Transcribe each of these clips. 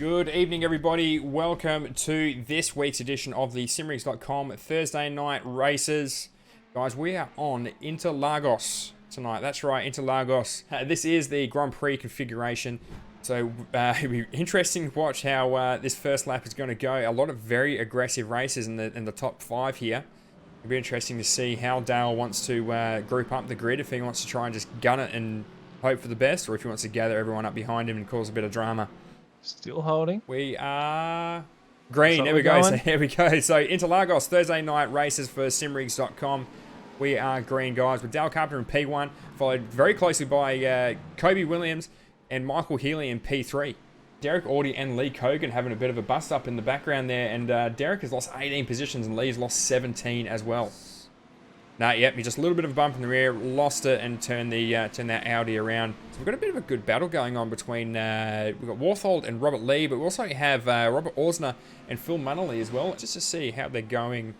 Good evening, everybody. Welcome to this week's edition of the simrigs.com Thursday night races. Guys, we are on Interlagos tonight. That's right, Interlagos. This is the Grand Prix configuration. So it'll be interesting to watch how this first lap is going to go. A lot of very aggressive races in the top 5 here. It'll be interesting to see how Dale wants to group up the grid, if he wants to try and just gun it and hope for the best, or if he wants to gather everyone up behind him and cause a bit of drama. Still holding. We are green. There we go. So here we go. So Interlagos Thursday night races for simrigs.com. We are green, guys, with Dale Carpenter in P1, followed very closely by Kobe Williams and Michael Healy in P3. Derek Audie and Lee Kogan having a bit of a bust up in the background there, and Derek has lost 18 positions and Lee's lost 17 as well. Yep, he just a little bit of a bump in the rear, lost it, and turned that Audi around. So we've got a bit of a good battle going on between, we've got Warthold and Robert Lee, but we also have Robert Orsner and Phil Munnelly as well, just to see how they're going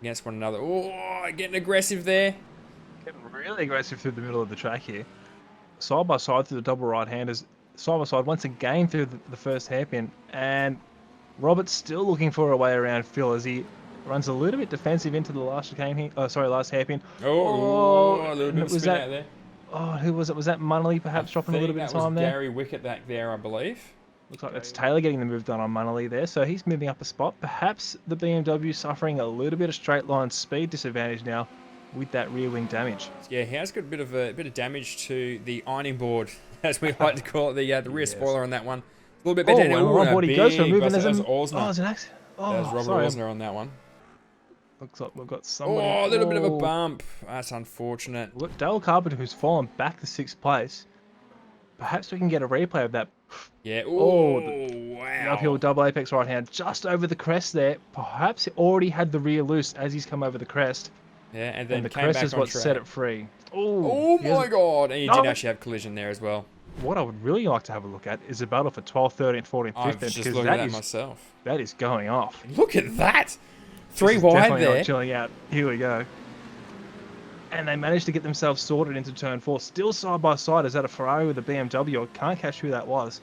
against one another. Oh, getting aggressive there. Getting really aggressive through the middle of the track here. Side by side through the double right-handers. Side by side once again through the first hairpin. And Robert's still looking for a way around Phil as he runs a little bit defensive into the last chicane here. Oh, sorry, last hairpin. Oh, a little bit of spin out there. Oh, who was it? Was that Munnelly perhaps dropping a little bit of time there? Gary Wickett back there, I believe. Looks like it's Taylor getting the move done on Munnelly there, so he's moving up a spot. Perhaps the BMW suffering a little bit of straight line speed disadvantage now with that rear wing damage. Yeah, he has got a bit of damage to the ironing board, as we like to call it, the rear spoiler on that one. A little bit better. He goes for a move, and there's an Orsner. Oh, it's an accident. Oh, that was Robert Orsner on that one. Looks like we've got somebody. Oh, a little bit of a bump. That's unfortunate. Look, Dale Carpenter, who's fallen back to 6th place. Perhaps we can get a replay of that. Yeah. Wow. The uphill double apex right hand just over the crest there. Perhaps he already had the rear loose as he's come over the crest. Yeah, and then the came crest back is on what track. set it free. Oh my God! And he did actually have collision there as well. What I would really like to have a look at is a battle for 12th, 13th, 14th, 15th. I was just looking at that myself. That is going off. Look at that! 3 wide there. Not chilling out. Here we go. And they managed to get themselves sorted into turn 4. Still side by side. Is that a Ferrari with a BMW? I can't catch who that was.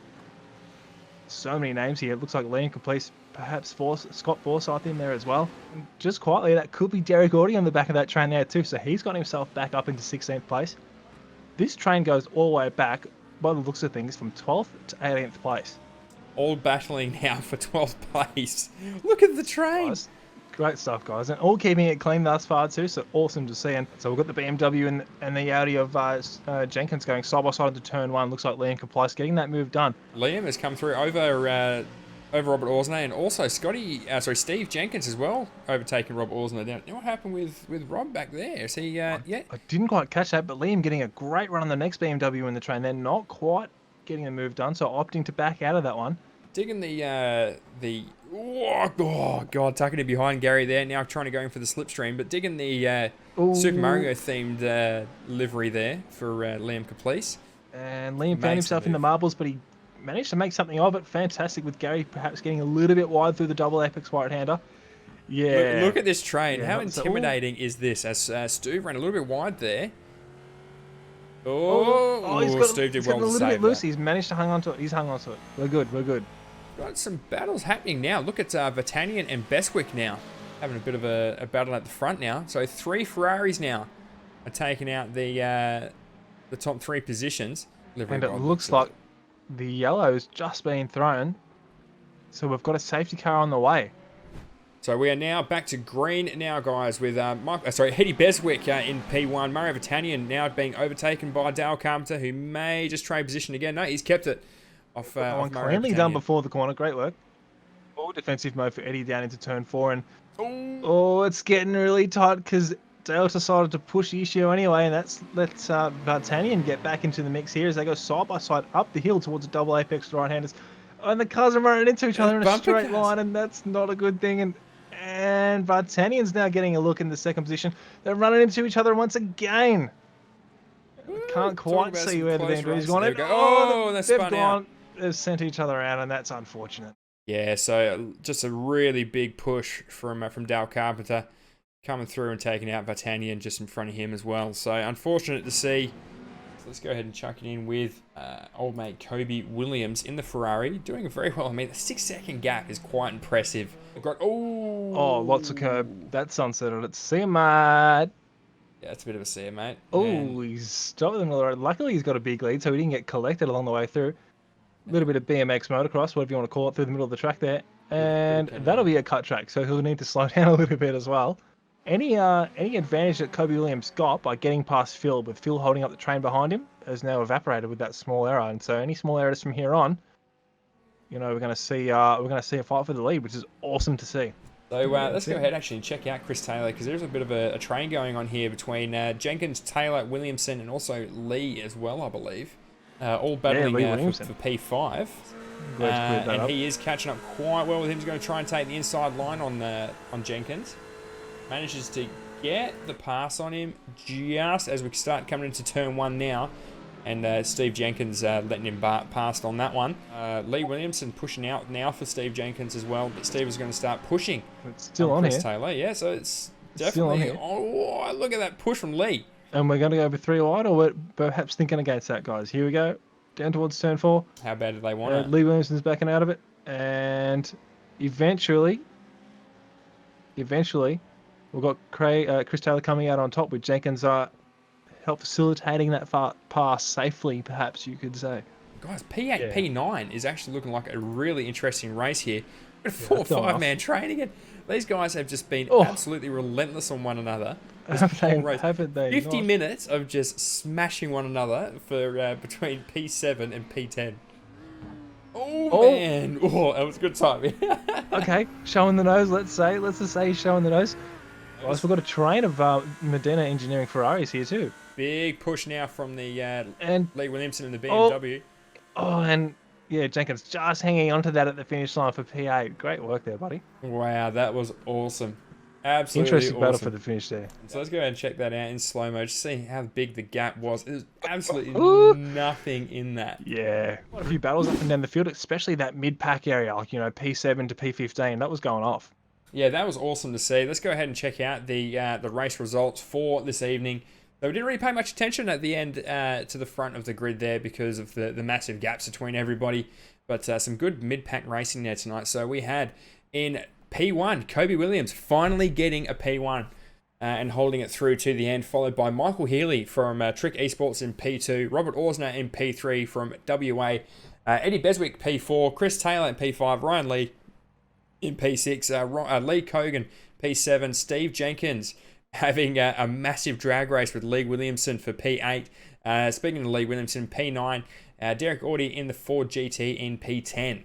So many names here. It looks like Liam could place perhaps Scott Forsyth in there as well. And just quietly, that could be Derek Audie on the back of that train there too. So he's got himself back up into 16th place. This train goes all the way back, by the looks of things, from 12th to 18th place. All battling now for 12th place. Look at the train. Guys, great stuff, guys, and all keeping it clean thus far too, so awesome to see. And so we've got the BMW and the Audi of Jenkins going side by side into turn 1. Looks like Liam Complice getting that move done. Liam has come through over Robert Orsner, and also Steve Jenkins as well, overtaking Robert Orsner down. What happened with Rob back there? Is he, yeah? I didn't quite catch that, but Liam getting a great run on the next BMW in the train. They're not quite getting the move done, so opting to back out of that one. Digging oh God, tucking it behind Gary there. Now trying to go in for the slipstream, but digging the Super Mario themed livery there for Liam Caplice. And Liam found himself in the marbles, but he managed to make something of it. Fantastic with Gary perhaps getting a little bit wide through the double apex right-hander. Yeah. Look at this train. Yeah, how intimidating is this? As Stu ran a little bit wide there. Stu did well to save that. He's managed to hang on to it. He's hung on to it. We're good. Got some battles happening now. Look at Vatanian and Beswick now having a bit of a battle at the front now. So 3 Ferraris now are taking out the top 3 positions. And it looks like the yellow's just been thrown. So we've got a safety car on the way. So we are now back to green now, guys, with Hedy Beswick in P1. Mario Vatanian now being overtaken by Dale Carpenter, who may just trade position again. No, he's kept it off cleanly done before the corner. Great work. All defensive mode for Eddie down into turn 4. And it's getting really tight because Dale decided to push the issue anyway, and lets Vatanian get back into the mix here as they go side by side up the hill towards the double apex right-handers. And the cars are running into each other in a straight line, and that's not a good thing. And Vatanian's now getting a look in the second position. They're running into each other once again. Can't quite see where the BMW's gone. They've sent each other out, and that's unfortunate. Yeah, so just a really big push from Dale Carpenter coming through and taking out Vatanian just in front of him as well. So unfortunate to see. Let's go ahead and chuck it in with old mate Kobe Williams in the Ferrari, doing very well. I mean, the 6-second gap is quite impressive. We've got, lots of curb. That's unsettled. Let's see him, mate. Yeah, it's a bit of a see, mate. He's stopped in the road. Luckily, he's got a big lead, so he didn't get collected along the way through. A little bit of BMX motocross, whatever you want to call it, through the middle of the track there. And that'll be a cut track, so he'll need to slow down a little bit as well. Any advantage that Kobe Williams got by getting past Phil, with Phil holding up the train behind him, has now evaporated with that small error. And so any small errors from here on, we're going to see a fight for the lead, which is awesome to see. So let's go ahead actually and check out Chris Taylor, because there's a bit of a train going on here between Jenkins, Taylor, Williamson, and also Lee as well, I believe. All battling for P5. And he is catching up quite well with him. He's going to try and take the inside line on Jenkins. Manages to get the pass on him just as we start coming into turn 1 now. And Steve Jenkins letting him past on that one. Lee Williamson pushing out now for Steve Jenkins as well. But Steve is going to start pushing. It's still on Chris here. Taylor. Yeah, so it's definitely... Oh, look at that push from Lee. And we're going to go for 3 wide, or we're perhaps thinking against that, guys. Here we go. Down towards turn 4. How bad do they want it? Lee Williamson's backing out of it. And eventually, we've got Chris Taylor coming out on top, with Jenkins help facilitating that pass safely, perhaps you could say. Guys, P8, P9 is actually looking like a really interesting race here. 4 or 5-man train again. These guys have just been absolutely relentless on one another. 50 minutes of just smashing one another for between P7 and P10. Man. Oh, that was a good time. Okay, showing the nose, let's just say he's showing the nose. Guys, we've got a train of Medina Engineering Ferraris here too. Big push now from the Lee Williamson and the BMW. And yeah, Jenkins just hanging onto that at the finish line for P8. Great work there, buddy. Wow, that was awesome. Absolutely interesting awesome battle for the finish there. So let's go ahead and check that out in slow-mo, just see how big the gap was. There's absolutely nothing in that. Yeah. Quite a few battles up and down the field, especially that mid-pack area, like, P7 to P15. That was going off. Yeah, that was awesome to see. Let's go ahead and check out the race results for this evening. So we didn't really pay much attention at the end to the front of the grid there because of the massive gaps between everybody. But some good mid-pack racing there tonight. So we had in P1, Kobe Williams finally getting a P1 and holding it through to the end, followed by Michael Healy from Trick Esports in P2, Robert Orsner in P3 from WA, Eddie Beswick P4, Chris Taylor in P5, Ryan Lee in P6, Lee Cogan P7, Steve Jenkins having a massive drag race with Lee Williamson for P8. Speaking of Lee Williamson, P9, Derek Audie in the Ford GT in P10.